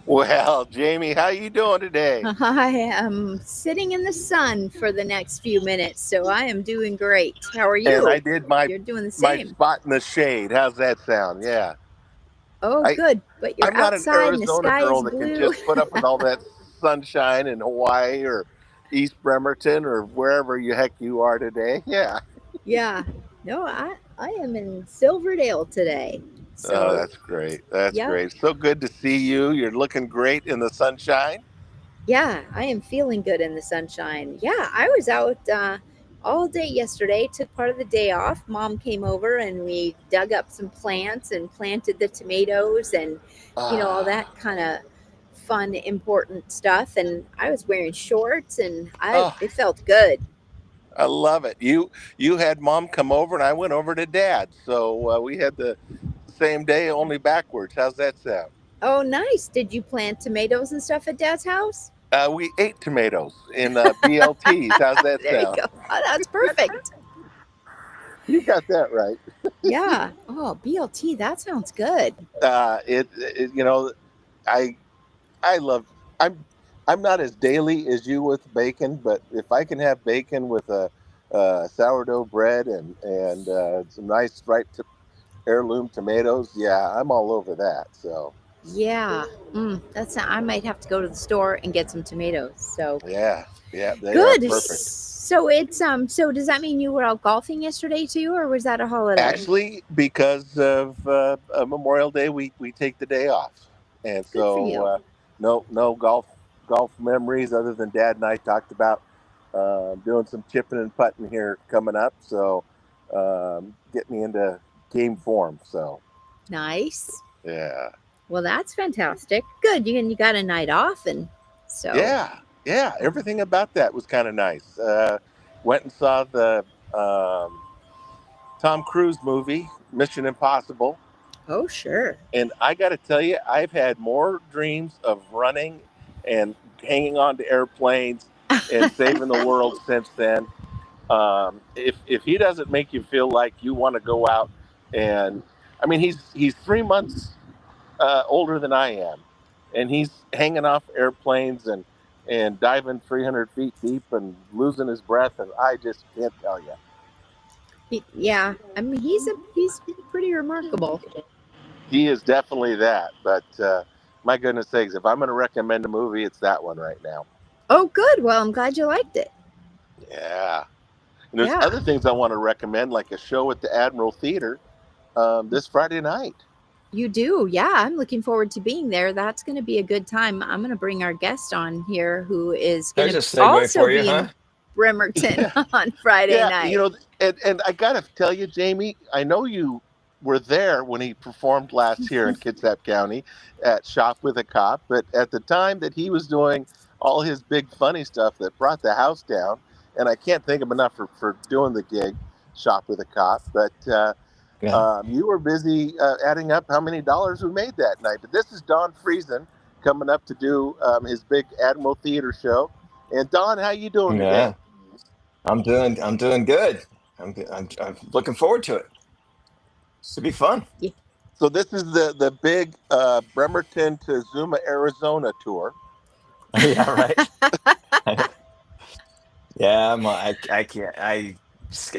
Well, Jamie, how you doing today? I am sitting in the sun for the next few minutes, so I am doing great. How are And you? I did my You're doing the my same. spot in the shade. How's that sound? Yeah. Oh, I good. But you're I'm not an outside and the Arizona sky is girl that can blue. just put up with all that sunshine in Hawaii or East Bremerton or wherever you heck you are today. Yeah. Yeah. No, I am in Silverdale today. Oh, So, that's great. That's yeah. great. So good to see you. You're looking great in the sunshine. Yeah, I am feeling good in the sunshine. Yeah, I was out all day yesterday, took part of the day off. Mom came over and we dug up some plants and planted the tomatoes and, all Ah. that kind of fun, important stuff. And I was wearing shorts and Oh, it felt good. I love it. You had mom come over and I went over to dad. So we had the same day only backwards. How's that sound? Oh, nice. Did you plant tomatoes and stuff at Dad's house? We ate tomatoes in BLTs. How's that There you sound? go. Oh, that's perfect. You got that right. Yeah. Oh, BLT, that sounds good. I I love. I'm I'm not as daily as you with bacon, but if I can have bacon with sourdough bread and some nice heirloom tomatoes, yeah, I'm all over that. So Yeah, I might have to go to the store and get some tomatoes. So yeah, yeah, they are good. perfect. So does that mean you were out golfing yesterday too, or was that a holiday? Actually, because of Memorial Day, we take the day off, and Good for so you. no golf memories other than Dad and I talked about doing some chipping and putting here coming up. So get me into game form. So Nice. yeah, Well, that's fantastic. Good. You got a night off, and so yeah, everything about that was kind of nice. Went and saw the Tom Cruise movie Mission Impossible. oh sure. And I got to tell you, I've had more dreams of running and hanging on to airplanes and saving the world since then. If he doesn't make you feel like you want to go out and, I mean, he's 3 months older than I am, and he's hanging off airplanes and diving 300 feet deep and losing his breath, and I just can't tell you. Yeah. I mean, he's pretty remarkable. He is definitely that, but my goodness sakes, if I'm going to recommend a movie, it's that one right now. Oh, good. Well, I'm glad you liked it. Yeah. And there's Yeah. other things I want to recommend, like a show at the Admiral Theater this Friday night. You do. Yeah, I'm looking forward to being there. That's going to be a good time. I'm going to bring our guest on here who is going There's to a segue also for you, be huh? in Bremerton on Friday Yeah, night. and I got to tell you, Jamie, I know you were there when he performed last year in Kitsap County at Shop with a Cop, but at the time that he was doing all his big funny stuff that brought the house down, and I can't thank him enough for doing the gig, Shop with a Cop, but Yeah. you were busy adding up how many dollars we made that night. But this is Don Friesen coming up to do his big Admiral Theater show. And Don, how you doing today? Yeah. I'm doing good. I'm looking forward to it. Should be fun. Yeah. So this is the big Bremerton to Zuma, Arizona tour. Yeah, right. Yeah, I can't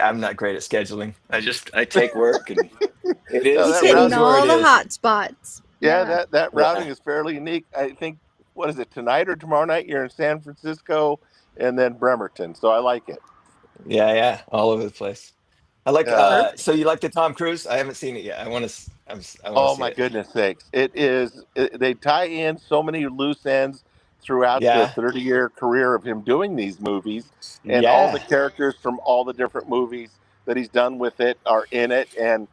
I'm not great at scheduling. I take work and it No, He's is that it hitting is routing, where it all the is. hot spots. yeah, Yeah. that routing Yeah. is fairly unique. I think what is it tonight or tomorrow night? You're in San Francisco and then Bremerton. So I like it. Yeah, yeah, all over the place. I like Uh, Perfect. so you like the Tom Cruise? I haven't seen it yet. I want to Oh see my it. goodness sakes. They tie in so many loose ends throughout the Yeah. 30-year career of him doing these movies, and all the Yeah. characters from all the different movies that he's done with it are in it. And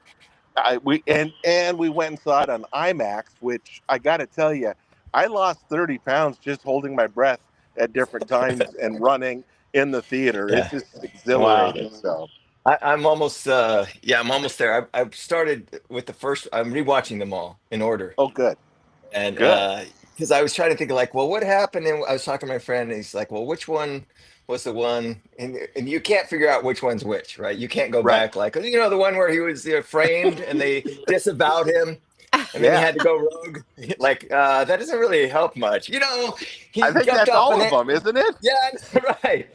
we went and saw it on IMAX, which I got to tell you, I lost 30 pounds just holding my breath at different times and running in the theater. It's Yeah. just Wow. exhilarating. So, I'm almost yeah, I'm almost there. I've started with the first. I'm rewatching them all in order, oh, good, and good. because I was trying to think of like, well, what happened? And I was talking to my friend, and he's like, well, which one was the one? And you can't figure out which one's which, right? You can't go Right. back like, the one where he was framed and they disavowed him. and then he had to go rogue. Like that doesn't really help much. You know, he I think jumped that's off all of them, isn't it? Yeah, right.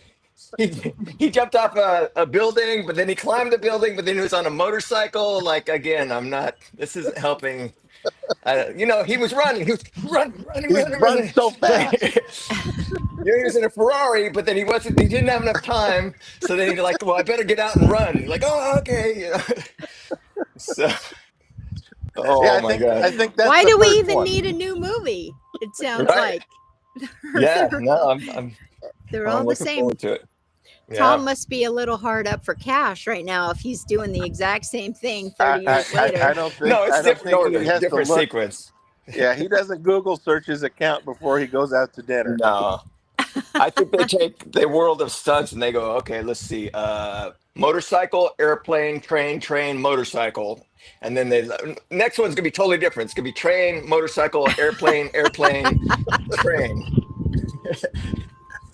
He jumped off a building, but then he climbed a building, but then he was on a motorcycle. Like again, this isn't helping. You know, he was running. He was running. He runs so fast. You know, he was in a Ferrari, but then he wasn't. He didn't have enough time, so then he's like, "Well, I better get out and run." Like, "Oh, okay." You know? So, Yeah, my God. I think that's Why the do we first even one. need a new movie? It sounds Right. like. Yeah, they're, no, they're I'm all the looking same. forward to it. Yeah. Tom must be a little hard up for cash right now if he's doing the exact same thing 30 years later. I don't think. No, it's I don't different think he order, has different to look. sequence. Yeah, he doesn't Google search his account before he goes out to dinner. No, I think they take the world of stunts and they go, okay, let's see, motorcycle, airplane, train, motorcycle, and then next one's gonna be totally different. It's gonna be train, motorcycle, airplane, train.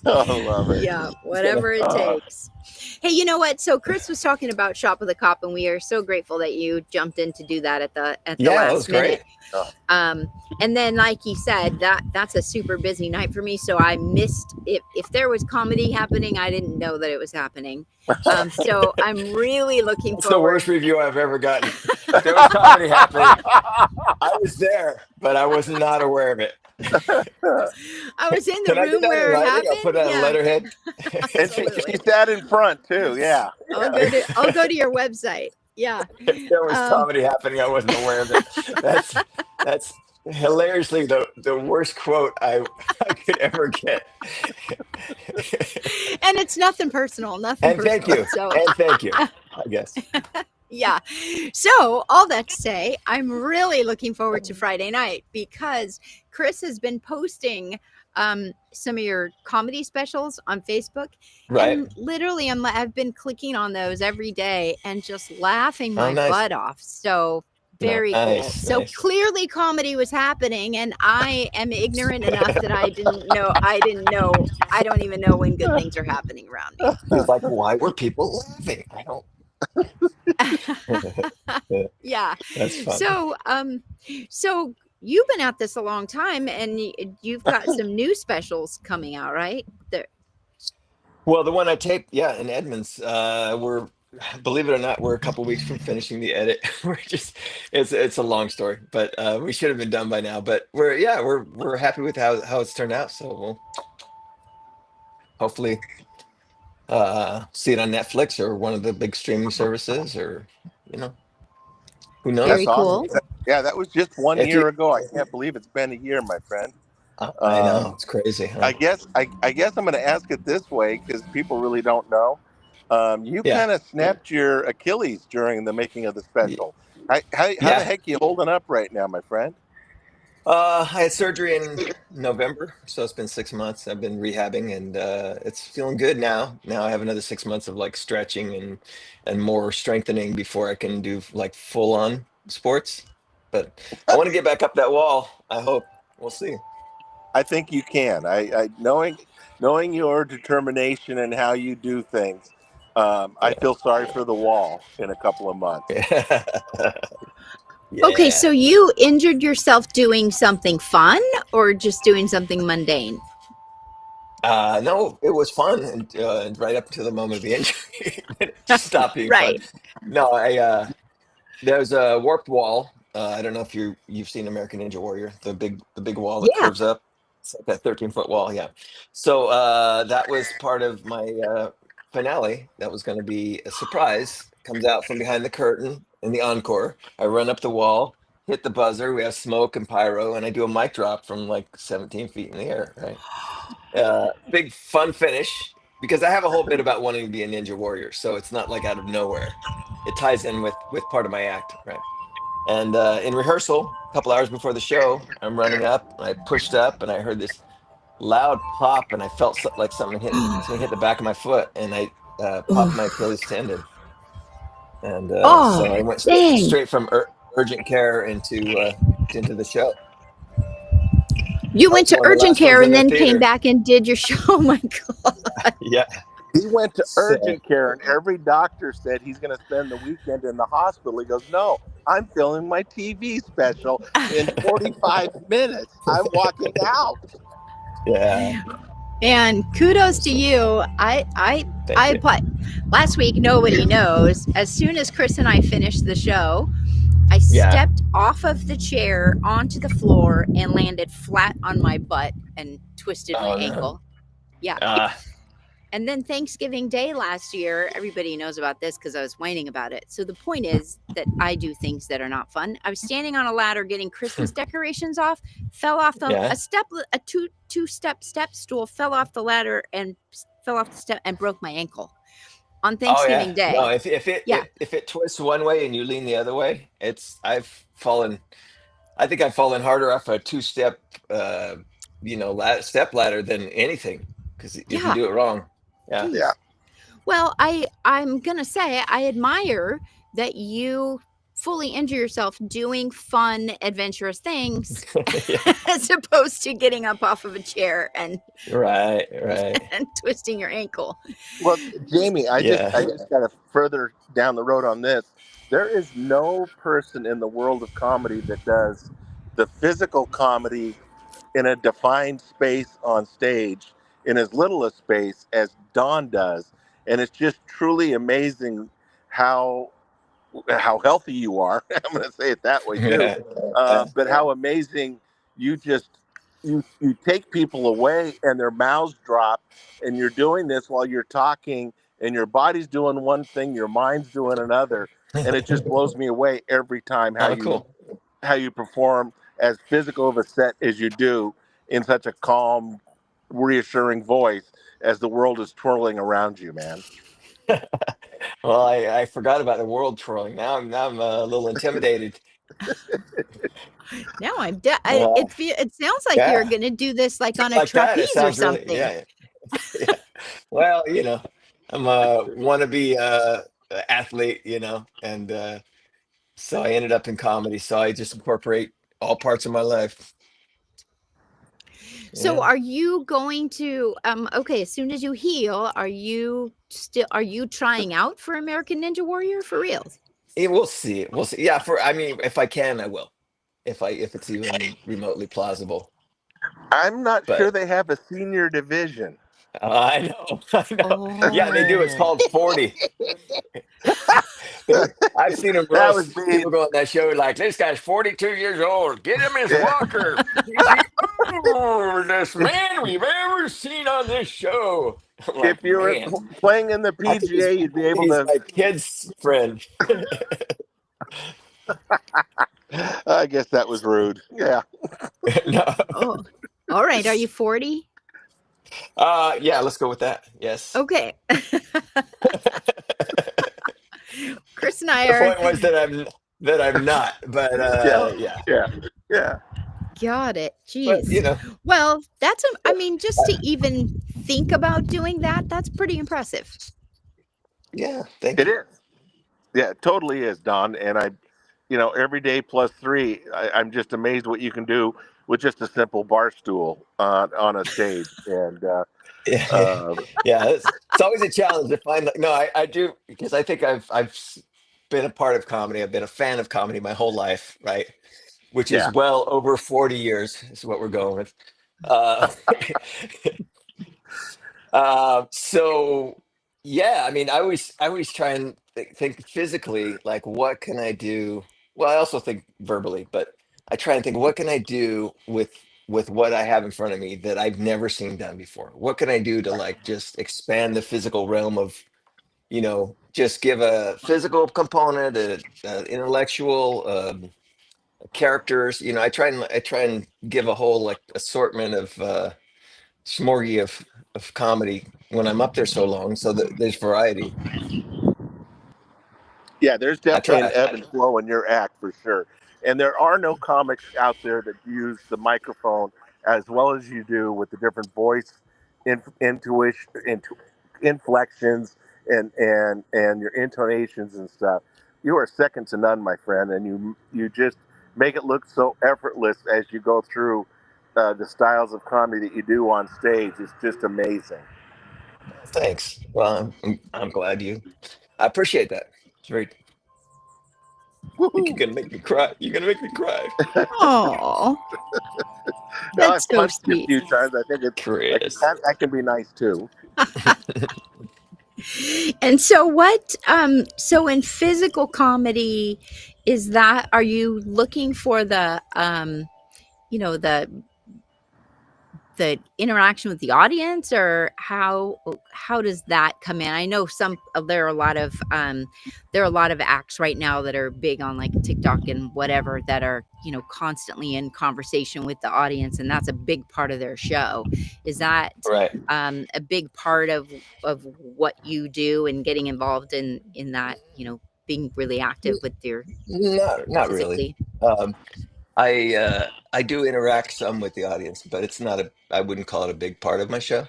Oh, I love it. Yeah, whatever it takes. Hey, you know what? So Chris was talking about Shop with a Cop, and we are so grateful that you jumped in to do that at the Yeah, last that was minute. great. And then, like he said, that's a super busy night for me. So I missed if there was comedy happening, I didn't know that it was happening. So I'm really looking That's forward. the worst review I've ever gotten. If there was comedy happening, I was there, but I was not aware of it. I was in the Can I room get that where in it writing? happened. I'll put that on letterhead. And she sat in front too. Yeah. I'll go to your website. Yeah. If there was comedy happening, I wasn't aware of it. That's hilariously the worst quote I could ever get. And it's nothing personal. Nothing. And thank you. So. And thank you, I guess. Yeah. So all that to say, I'm really looking forward to Friday night because Chris has been posting some of your comedy specials on Facebook. Right. And literally I've been clicking on those every day and just laughing my nice. butt off. So very cool. So clearly comedy was happening and I am ignorant enough that I didn't know. I don't even know when good things are happening around me. It's like, why were people laughing? I don't. Yeah. That's fun. So you've been at this a long time and you've got some new specials coming out, right? Well, the one I taped, in Edmonds, believe it or not, we're a couple weeks from finishing the edit. It's a long story, but we should have been done by now. But we're happy with how it's turned out. So we'll hopefully see it on Netflix or one of the big streaming services, or who knows. Very cool. Awesome. Yeah, that was just 1 year ago. I can't believe it's been a year, my friend. I know, it's crazy. Huh? I guess I'm going to ask it this way because people really don't know. You kind of snapped your Achilles during the making of the special. How the heck are you holding up right now, my friend? I had surgery in November, so it's been 6 months. I've been rehabbing, and it's feeling good now. Now I have another 6 months of like stretching and more strengthening before I can do like full on sports. But I want to get back up that wall. I hope. We'll see. I think you can. I knowing your determination and how you do things, I feel sorry for the wall in a couple of months. Yeah. Okay, so you injured yourself doing something fun or just doing something mundane? No, it was fun, and right up to the moment of the injury, it stopped being Right. fun. No, there's a warped wall. I don't know if you've seen American Ninja Warrior, the big wall that curves up. It's like that 13-foot wall. Yeah. So that was part of my finale. That was going to be a surprise. Comes out from behind the curtain in the encore. I run up the wall, hit the buzzer. We have smoke and pyro, and I do a mic drop from like 17 feet in the air. Right. Big fun finish because I have a whole bit about wanting to be a ninja warrior. So it's not like out of nowhere. It ties in with part of my act. Right. And in rehearsal, a couple hours before the show, I'm running up. And I pushed up, and I heard this loud pop, and I felt like something hit the back of my foot, and I popped my Achilles tendon. And so I went straight from urgent care into the show. You went to urgent care and then came back and did your show. Oh my God. Yeah. He went to urgent care, and every doctor said he's going to spend the weekend in the hospital. He goes, no, I'm filming my TV special in 45 minutes. I'm walking out. Yeah. And kudos to you. Thank you. Last week, nobody knows. As soon as Chris and I finished the show, I Yeah. stepped off of the chair onto the floor and landed flat on my butt and twisted my Oh no. ankle. Yeah. Uh, And then Thanksgiving Day last year, everybody knows about this because I was whining about it. So the point is that I do things that are not fun. I was standing on a ladder getting Christmas decorations off, fell off yeah. a two-step step stool, fell off the ladder and fell off the step and broke my ankle on Oh yeah. Thanksgiving Day. No, if it twists one way and you lean the other way, I've fallen. I think I've fallen harder off a two-step, step ladder than anything. Because if you Yeah. do it wrong, yeah. Yeah. Well, I'm gonna say I admire that you fully injure yourself doing fun, adventurous things Yeah. as opposed to getting up off of a chair and Right. and twisting your ankle. Well, Jamie, I just Yeah. got to further down the road on this. There is no person in the world of comedy that does the physical comedy in a defined space on stage in as little a space as Don does, and it's just truly amazing how healthy you are. I'm going to say it that way too. Yeah. But how amazing you just you take people away and their mouths drop, and you're doing this while you're talking, and your body's doing one thing, your mind's doing another, and it just blows me away every time Oh, cool. how you perform as physical of a set as you do in such a calm, reassuring voice as the world is twirling around you, man. Well, I forgot about the world twirling. Now I'm a little intimidated. Now Uh, it sounds like you're yeah. gonna do this like on a Like that, it trapeze or sounds really, something. yeah. Yeah. Well, I'm a wannabe athlete, and so I ended up in comedy. So I just incorporate all parts of my life. So Yeah. are you going to okay, as soon as you heal, are you trying out for American Ninja Warrior for reals? We'll see. We'll see. Yeah, I mean, if I can, I will. If it's even remotely plausible. I'm not sure But they have a senior division. I know, I know. Yeah, they do. It's Oh. called 40. I've seen him That was roast being people go on that show like, this guy's 42 years old. Get him his yeah. walker. He's the oldest man we've ever seen on this show. I'm If like, you were man, playing in the I think he's, PGA, you'd be I think able he's to. my kid's friend. I guess that was rude. Yeah. No. Oh. All right, are you 40? Yeah, let's go with that. Yes. Okay. Chris and I The are point was that I'm not, but Yeah. yeah. Yeah. Yeah. got it. But Jeez. Well, I mean, just to even think about doing that, that's pretty impressive. yeah, thank It you. is. Yeah, it totally is, Don. And every day plus three, I'm just amazed what you can do with just a simple bar stool on a stage. And Yeah, uh, yeah. It's always a challenge to find. No, I do, because I think I've been a part of comedy. I've been a fan of comedy my whole life, right? Which is yeah, well over 40 years. Is what we're going with. Uh, so yeah, I mean, I always try and think physically, like, what can I do? Well, I also think verbally, but I try and think, what can I do with what I have in front of me that I've never seen done before? What can I do to, like, just expand the physical realm of, just give a physical component, a intellectual, characters. I try and give a whole, like, assortment of smorgy of comedy when I'm up there so long, so that there's variety. yeah. There's I definitely an try. ebb and flow in your act for sure. And there are no comics out there that use the microphone as well as you do with the different voice intuition, inflections, and your intonations and stuff. You are second to none, my friend, and you just make it look so effortless as you go through the styles of comedy that you do on stage. It's just amazing. Thanks. Well, I'm glad I appreciate that. It's very. You're gonna make me cry. You're gonna make me cry. Oh, Now that's I've so punched you a sweet. few times. I think Chris. I can be nice too. And so what so in physical comedy, is that, are you looking for the you know, the interaction with the audience, or how does that come in? I know there are a lot of acts right now that are big on like TikTok and whatever, that are, you know, constantly in conversation with the audience, and that's a big part of their show. Is that Right. a big part of what you do and getting involved in that, you know, being really active with your Not really. physically? Um, I do interact some with the audience, but it's not a. I wouldn't call it a big part of my show.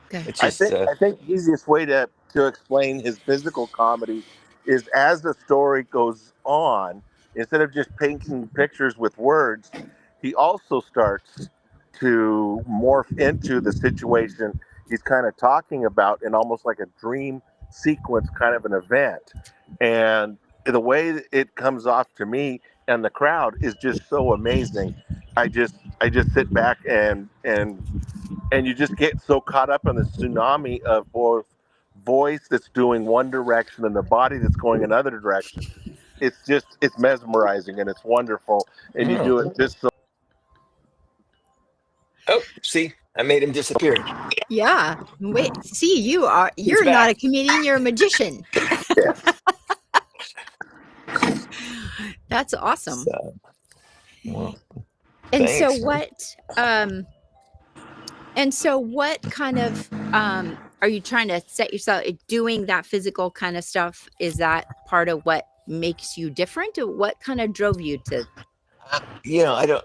Okay. It's just I think the easiest way to explain his physical comedy is as the story goes on, instead of just painting pictures with words, he also starts to morph into the situation he's kind of talking about in almost like a dream sequence kind of an event. And the way that it comes off to me and the crowd is just so amazing. I just sit back and you just get so caught up in the tsunami of both voice that's doing one direction and the body that's going another direction. It's mesmerizing and it's wonderful, and you oh, do it just so. oh, see, I made him disappear. Yeah. Wait, see, He's you're not a back. comedian, you're a magician. Yeah. That's awesome. So, well, And so thanks, man. what kind of are you trying to set yourself doing that physical kind of stuff? Is that part of what makes you different, or what kind of drove you to? I don't.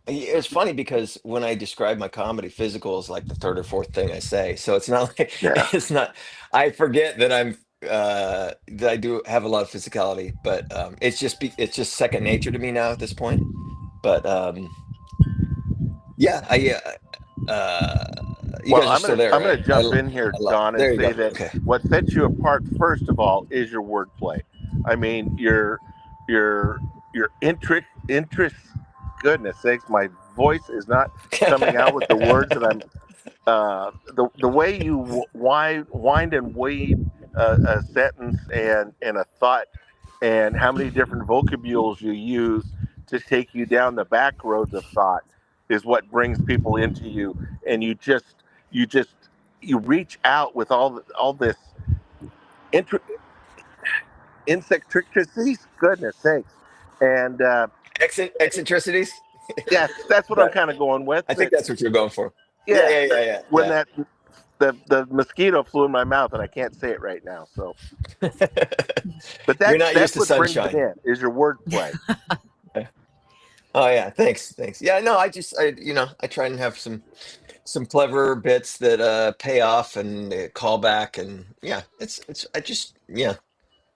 It's funny because when I describe my comedy, physical is like the third or fourth thing I say. So it's not like Yeah. it's not. I forget that that I do have a lot of physicality, but it's just second nature to me now at this point. But yeah, uh, you Well, guys are still there, I'm right? gonna jump in here, I lost. Don, and There you say go. that Okay. what sets you apart, first of all, is your wordplay. I mean, your interest. Goodness sakes, my voice is not coming out with the words that I'm. The way you wind and weave a sentence and a thought, and how many different vocabules you use to take you down the back roads of thought, is what brings people into you, and you just you reach out with all this intr- insectricities. Goodness sakes, and Eccentricities. yes, that's what I'm That kind of going with. I think That that's what you're going for. Yeah, yeah, when yeah, that the mosquito flew in my mouth and I can't say it right now. So, yeah. but You're not that's used to what brings it sunshine. in is your wordplay. Oh yeah, thanks. Yeah, no, I try and have some clever bits that pay off and call back, and yeah, it's I just yeah,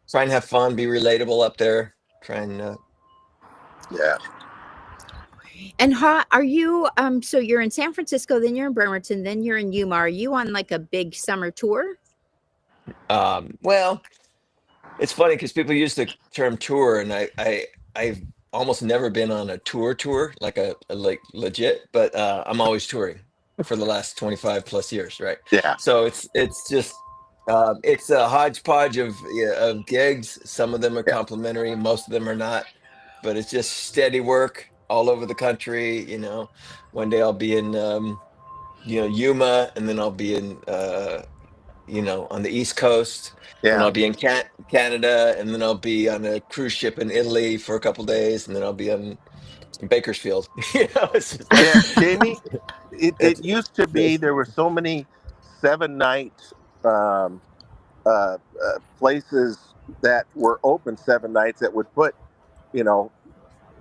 try and have fun, be relatable up there. Try and Yeah. And how are you? So you're in San Francisco, then you're in Bremerton, then you're in Yuma. Are you on like a big summer tour? well, it's funny because people use the term tour, and I've almost never been on a tour like a like legit, but I'm always touring for the last 25 plus years, right? Yeah. So it's just it's a hodgepodge of yeah, of gigs. Some of them are Yeah. complimentary, most of them are not, but it's just steady work all over the country. One day I'll be in Yuma, and then I'll be in on the East Coast. Then Yeah. I'll be in Canada, and then I'll be on a cruise ship in Italy for a couple days, and then I'll be in Bakersfield. It's just like Yeah. Jamie, it's it used to be it's there were so many 7 night um, places that were open 7 nights that would put you know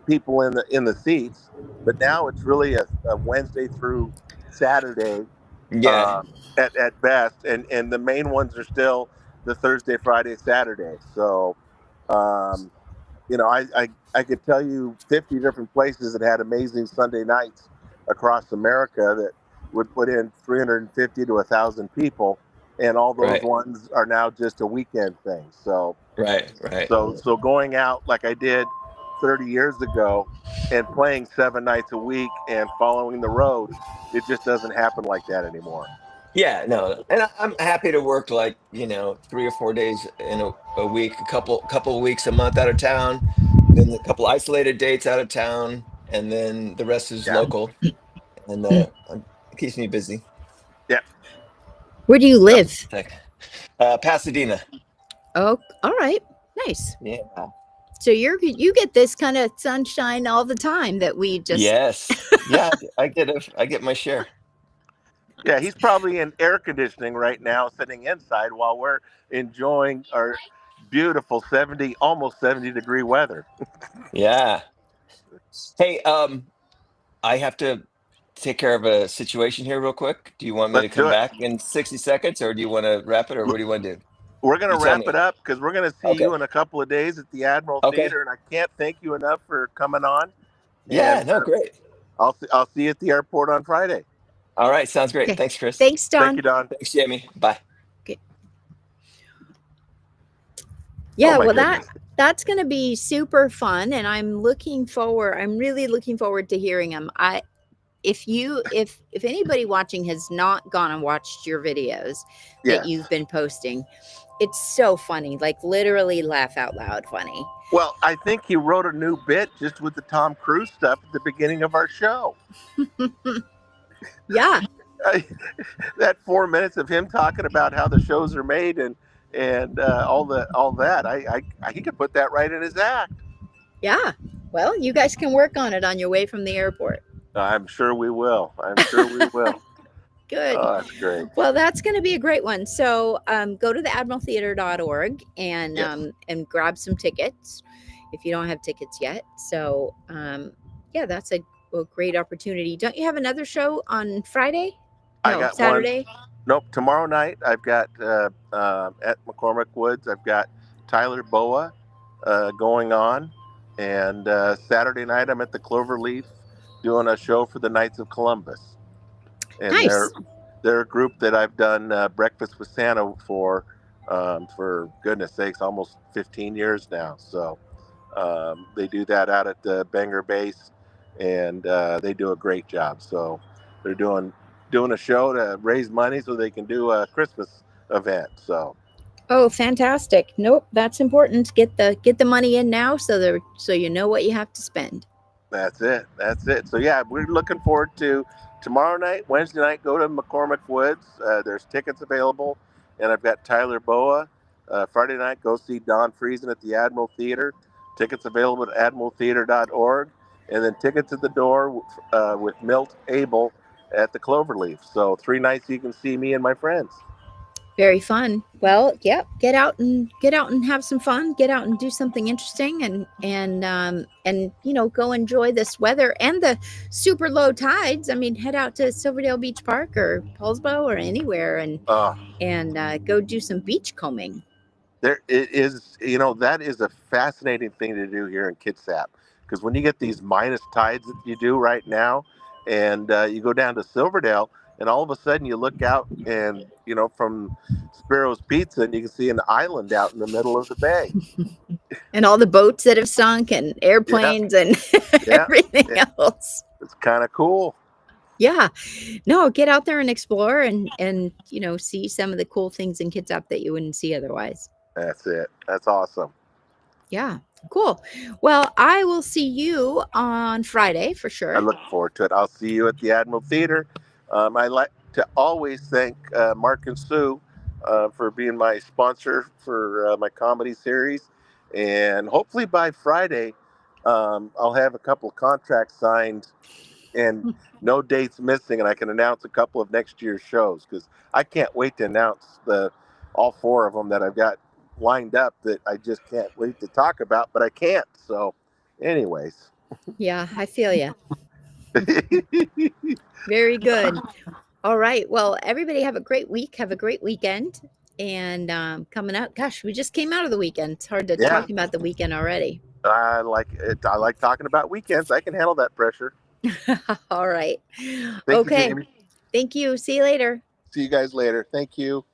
people in the seats, but now it's really a Wednesday through Saturday yeah, uh, at best, and the main ones are still the Thursday, Friday, Saturday. So, um, I could tell you 50 different places that had amazing Sunday nights across America that would put in 350 to 1,000 people, and all those right. ones are now just a weekend thing. So, Right. So going out like I did 30 years ago and playing 7 nights a week and following the road, it just doesn't happen like that anymore. Yeah, no, and I'm happy to work like 3 or 4 days in a week, a couple of weeks a month out of town, then a couple isolated dates out of town, and then the rest is Yeah. local, and it keeps me busy. Yeah. Where do you No, live? Heck. Pasadena. Oh, all right. Nice. Yeah. So you get this kind of sunshine all the time that we just. Yes. Yeah. I get my share. yeah, he's probably in air conditioning right now, sitting inside while we're enjoying our beautiful 70, almost 70-degree weather. Yeah. Hey, I have to take care of a situation here real quick. Do you want me to Let's come do it. back in 60 seconds, or do you want to wrap it, or what do you want to do? We're going to You tell wrap it me. up because we're going to see Okay. you in a couple of days at the Admiral Okay. Theater, and I can't thank you enough for coming on. Yeah, And no, great. I'll see you at the airport on Friday. All right, sounds great. Okay. Thanks, Chris. Thanks, Thank Don. you, Don. Thanks, Jamie. Bye. Okay. Oh Yeah, my well goodness. that's going to be super fun, and I'm really looking forward to hearing him. If anybody watching has not gone and watched your videos that Yes. you've been posting, it's so funny, like literally laugh out loud funny. Well, I think he wrote a new bit just with the Tom Cruise stuff at the beginning of our show. Yeah. That 4 minutes of him talking about how the shows are made and all that. He could put that right in his act. Yeah. Well, you guys can work on it on your way from the airport. I'm sure we will. Good. Oh, that's great. Well, that's going to be a great one. So go to the admiraltheater.org and Yes. And grab some tickets if you don't have tickets yet. So yeah, that's a great opportunity. Don't you have another show on Friday? I No, got Saturday. one. Nope. Tomorrow night I've got at McCormick Woods. I've got Tyler Boa going on, and Saturday night I'm at the Cloverleaf doing a show for the Knights of Columbus. And Nice. they're a group that I've done Breakfast with Santa for goodness sakes, almost 15 years now. So they do that out at the Bangor Base, and they do a great job. So they're doing a show to raise money so they can do a Christmas event. So Oh, fantastic. Nope, that's important. Get the money in now so you know what you have to spend. That's it. So yeah, we're looking forward to tomorrow night, Wednesday night. Go to McCormick Woods. There's tickets available, and I've got Tyler Boa. Friday night, go see Don Friesen at the Admiral Theater. Tickets available at admiraltheater.org, and then tickets at the door with Milt Abel at the Cloverleaf. So 3 nights you can see me and my friends. Very fun. Well, yep. Get out and have some fun. Get out and do something interesting, and go enjoy this weather and the super low tides. I mean, head out to Silverdale Beach Park or Paulsbo or anywhere, and go do some beach combing. There it is. That is a fascinating thing to do here in Kitsap, because when you get these minus tides that you do right now, and you go down to Silverdale, and all of a sudden you look out and from Sparrow's Pizza, and you can see an island out in the middle of the bay, and all the boats that have sunk and airplanes and everything else. It's kind of cool. Yeah, no, get out there and explore and see some of the cool things in Kitsap that you wouldn't see otherwise. That's it. That's awesome. Yeah, cool. Well, I will see you on Friday for sure. I look forward to it. I'll see you at the Admiral Theater. I like to always thank Mark and Sue for being my sponsor for my comedy series. And hopefully by Friday, I'll have a couple of contracts signed and no dates missing, and I can announce a couple of next year's shows, because I can't wait to announce all 4 of them that I've got lined up that I just can't wait to talk about, but I can't. So anyways. Yeah, I feel you. Very good. All right. Well, everybody have a great week. Have a great weekend. And coming out, gosh, we just came out of the weekend. It's hard to talk about the weekend already. I like it. I like talking about weekends. I can handle that pressure. All right. Thank you, Jamie. Thank you. See you later. See you guys later. Thank you.